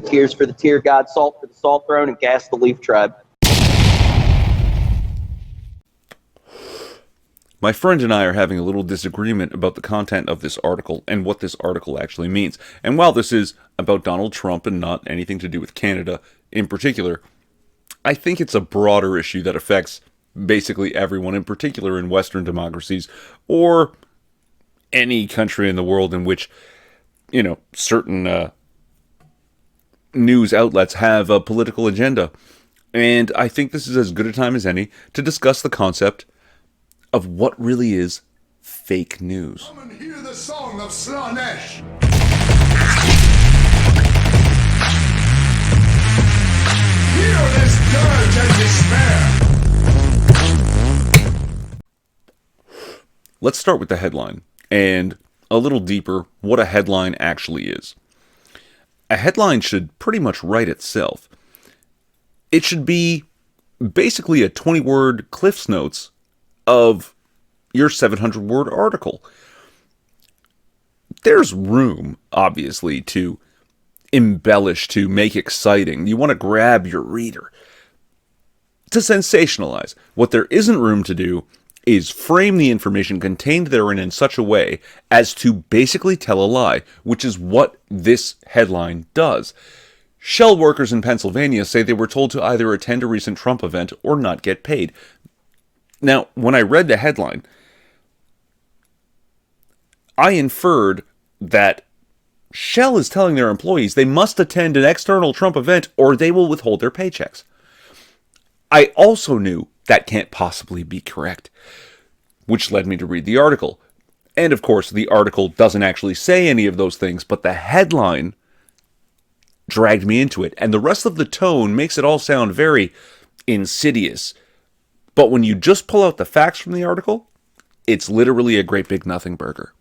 Tears for the Tear God, Salt for the Salt Throne, and Gas the Leaf Tribe. My friend and I are having a little disagreement about the content of this article and what this article actually means. And while this is about Donald Trump and not anything to do with Canada in particular, I think it's a broader issue that affects basically everyone, in particular in Western democracies or any country in the world in which, certain news outlets have a political agenda. And I think this is as good a time as any to discuss the concept of what really is fake news. Come and hear the song of Slanesh. Hear this dirge and despair. Let's start with the headline, and a little deeper, what a headline actually is. A headline should pretty much write itself. It should be basically a 20-word Cliff's Notes of your 700-word article. There's room, obviously, to embellish, to make exciting. You want to grab your reader, to sensationalize. What there isn't room to do is frame the information contained therein in such a way as to basically tell a lie, which is what this headline does. Shell workers in Pennsylvania say they were told to either attend a recent Trump event or not get paid. Now, when I read the headline, I inferred that Shell is telling their employees they must attend an external Trump event or they will withhold their paychecks. I also knew that can't possibly be correct, which led me to read the article. And of course, the article doesn't actually say any of those things, but the headline dragged me into it. And the rest of the tone makes it all sound very insidious. But when you just pull out the facts from the article, it's literally a great big nothing burger.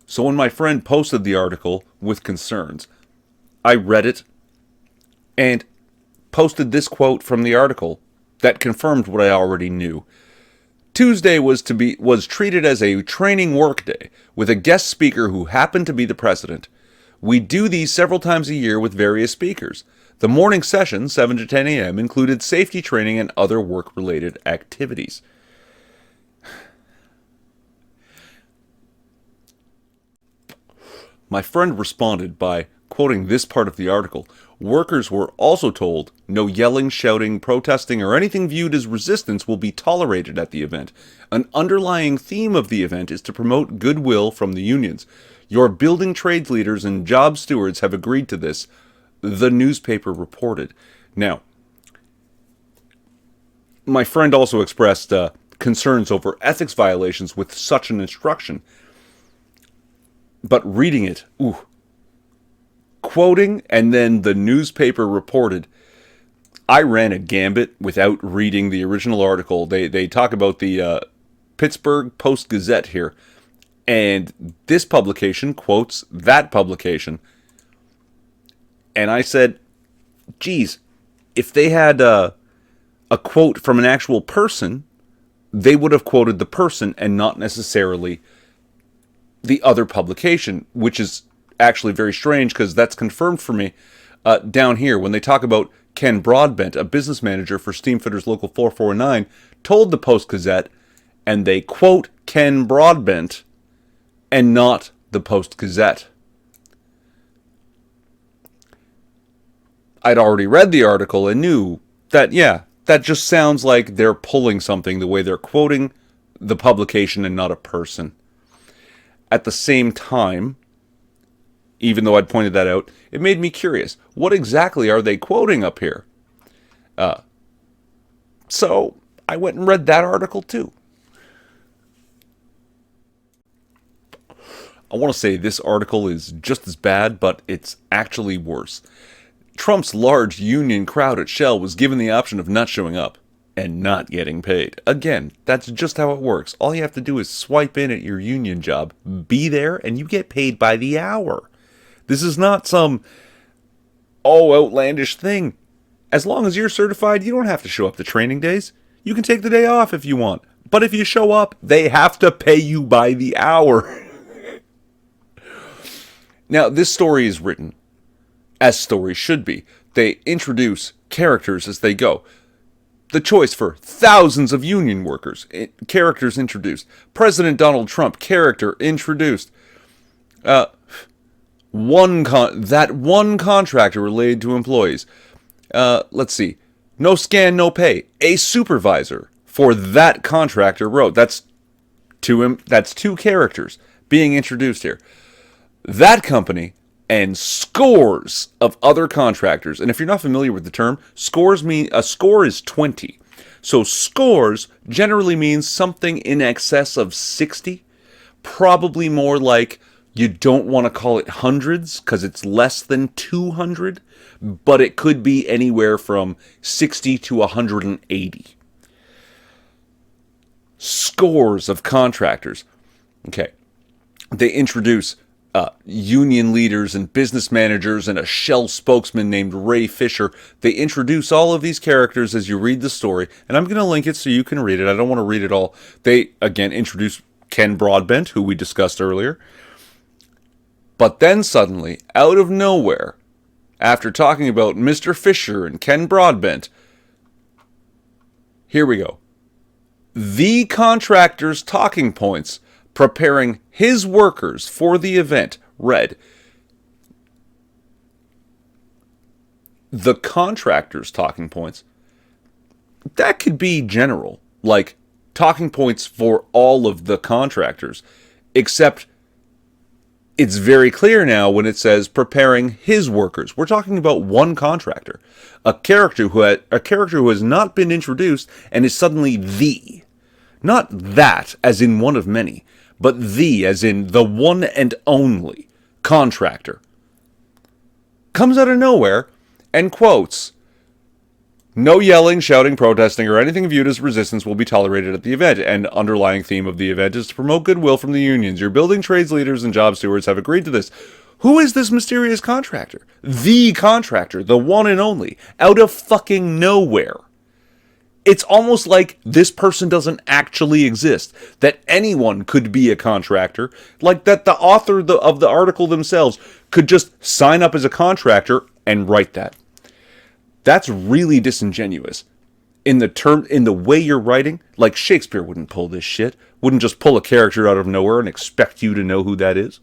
So when my friend posted the article with concerns, I read it and posted this quote from the article that confirmed what I already knew. Tuesday was treated as a training workday with a guest speaker who happened to be the president. We do these several times a year with various speakers. The morning session, 7 to 10 a.m., included safety training and other work-related activities. My friend responded by quoting this part of the article. Workers were also told no yelling, shouting, protesting, or anything viewed as resistance will be tolerated at the event. An underlying theme of the event is to promote goodwill from the unions. Your building trades leaders and job stewards have agreed to this, the newspaper reported. Now, my friend also expressed concerns over ethics violations with such an instruction. But reading it, quoting, and then the newspaper reported, I ran a gambit without reading the original article. They talk about the Pittsburgh Post-Gazette here, and this publication quotes that publication. And I said, geez, if they had a quote from an actual person, they would have quoted the person and not necessarily the other publication, which is actually very strange because that's confirmed for me down here when they talk about Ken Broadbent, a business manager for Steamfitters Local 449, told the Post-Gazette, and they quote Ken Broadbent and not the Post-Gazette. I'd already read the article and knew that, that just sounds like they're pulling something the way they're quoting the publication and not a person. At the same time, even though I'd pointed that out, it made me curious. What exactly are they quoting up here? So I went and read that article too. I want to say this article is just as bad, but it's actually worse. Trump's large union crowd at Shell was given the option of not showing up and not getting paid. Again, that's just how it works. All you have to do is swipe in at your union job, be there, and you get paid by the hour. This is not some, outlandish thing. As long as you're certified, you don't have to show up to training days. You can take the day off if you want. But if you show up, they have to pay you by the hour. Now, this story is written as stories should be. They introduce characters as they go. The choice for thousands of union workers, characters introduced. President Donald Trump, character introduced. One contractor related to employees. Let's see. No scan, no pay. A supervisor for that contractor wrote. That's two characters being introduced here. That company and scores of other contractors. And if you're not familiar with the term, scores mean a score is 20. So scores generally means something in excess of 60. Probably more like, you don't want to call it hundreds because it's less than 200, but it could be anywhere from 60 to 180. Scores of contractors. Okay. They introduce union leaders and business managers and a Shell spokesman named Ray Fisher. They introduce all of these characters as you read the story, and I'm going to link it so you can read it. I don't want to read it all. They, again, introduce Ken Broadbent, who we discussed earlier. But then suddenly, out of nowhere, after talking about Mr. Fisher and Ken Broadbent, here we go. The contractor's talking points preparing his workers for the event read, the contractor's talking points, that could be general, like talking points for all of the contractors, except it's very clear now when it says preparing his workers. We're talking about one contractor, a character who has not been introduced and is suddenly the, not that as in one of many, but the as in the one and only contractor. Comes out of nowhere and quotes, "No yelling, shouting, protesting, or anything viewed as resistance will be tolerated at the event. And underlying theme of the event is to promote goodwill from the unions. Your building trades leaders and job stewards have agreed to this." Who is this mysterious contractor? The contractor, the one and only, out of fucking nowhere. It's almost like this person doesn't actually exist, that anyone could be a contractor, like that the author of the article themselves could just sign up as a contractor and write that. That's really disingenuous. In the way you're writing, like Shakespeare wouldn't pull this shit, wouldn't just pull a character out of nowhere and expect you to know who that is.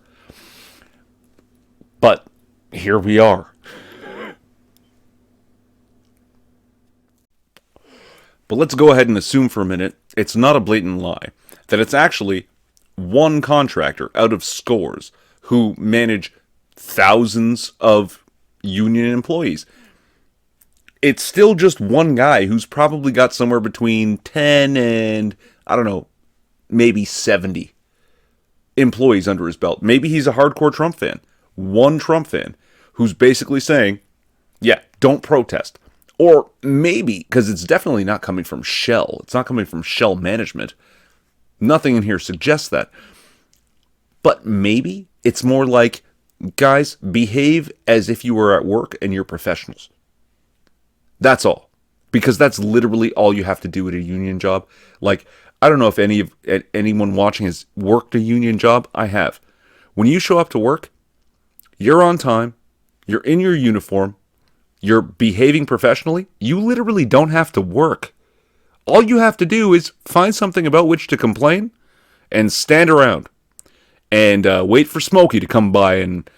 But here we are. But let's go ahead and assume for a minute it's not a blatant lie, that it's actually one contractor out of scores who manage thousands of union employees. It's still just one guy who's probably got somewhere between 10 and, I don't know, maybe 70 employees under his belt. Maybe he's a hardcore Trump fan. One Trump fan who's basically saying, yeah, don't protest. Or maybe, because it's definitely not coming from Shell. It's not coming from Shell management. Nothing in here suggests that. But maybe it's more like, guys, behave as if you were at work and you're professionals. That's all. Because that's literally all you have to do at a union job. Like, I don't know if anyone watching has worked a union job. I have. When you show up to work, you're on time, you're in your uniform, you're behaving professionally, you literally don't have to work. All you have to do is find something about which to complain and stand around and wait for Smokey to come by and,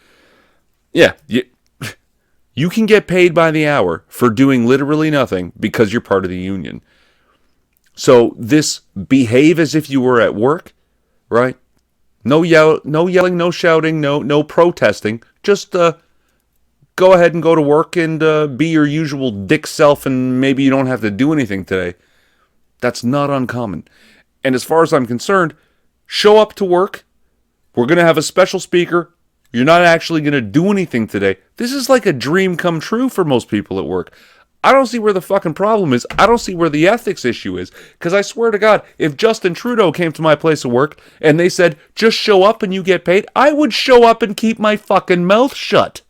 yeah, you can get paid by the hour for doing literally nothing because you're part of the union. So this behave as if you were at work, right? No yelling, no shouting, no protesting. Just go ahead and go to work and be your usual dick self, and maybe you don't have to do anything today. That's not uncommon. And as far as I'm concerned, show up to work. We're going to have a special speaker. You're not actually going to do anything today. This is like a dream come true for most people at work. I don't see where the fucking problem is. I don't see where the ethics issue is. Because I swear to God, if Justin Trudeau came to my place of work and they said, just show up and you get paid, I would show up and keep my fucking mouth shut.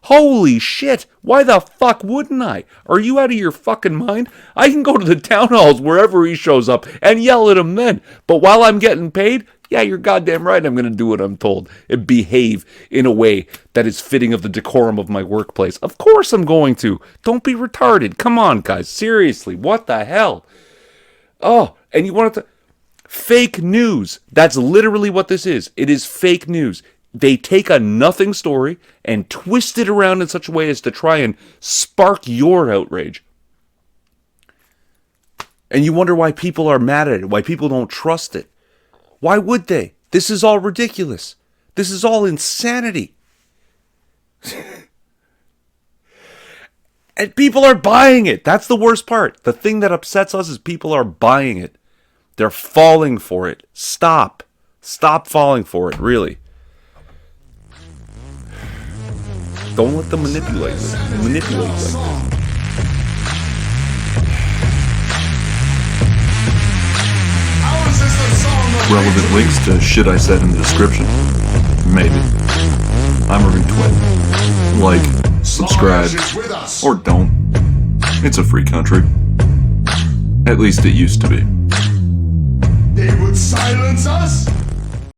Holy shit, why the fuck wouldn't I? Are you out of your fucking mind? I can go to the town halls wherever he shows up and yell at him then. But while I'm getting paid, Yeah, you're goddamn right I'm going to do what I'm told and behave in a way that is fitting of the decorum of my workplace. Of course I'm going to. Don't be retarded. Come on, guys. Seriously, what the hell? Oh, and you want to... Fake news. That's literally what this is. It is fake news. They take a nothing story and twist it around in such a way as to try and spark your outrage. And you wonder why people are mad at it, why people don't trust it. Why would they? This is all ridiculous. This is all insanity. And people are buying it. That's the worst part. The thing that upsets us is people are buying it. They're falling for it. Stop. Stop falling for it, really. Don't let them manipulate you. Manipulate you like this. Relevant links to shit I said in the description? Maybe. I'm a retweet. Like, subscribe, or don't. It's a free country. At least it used to be. They would silence us?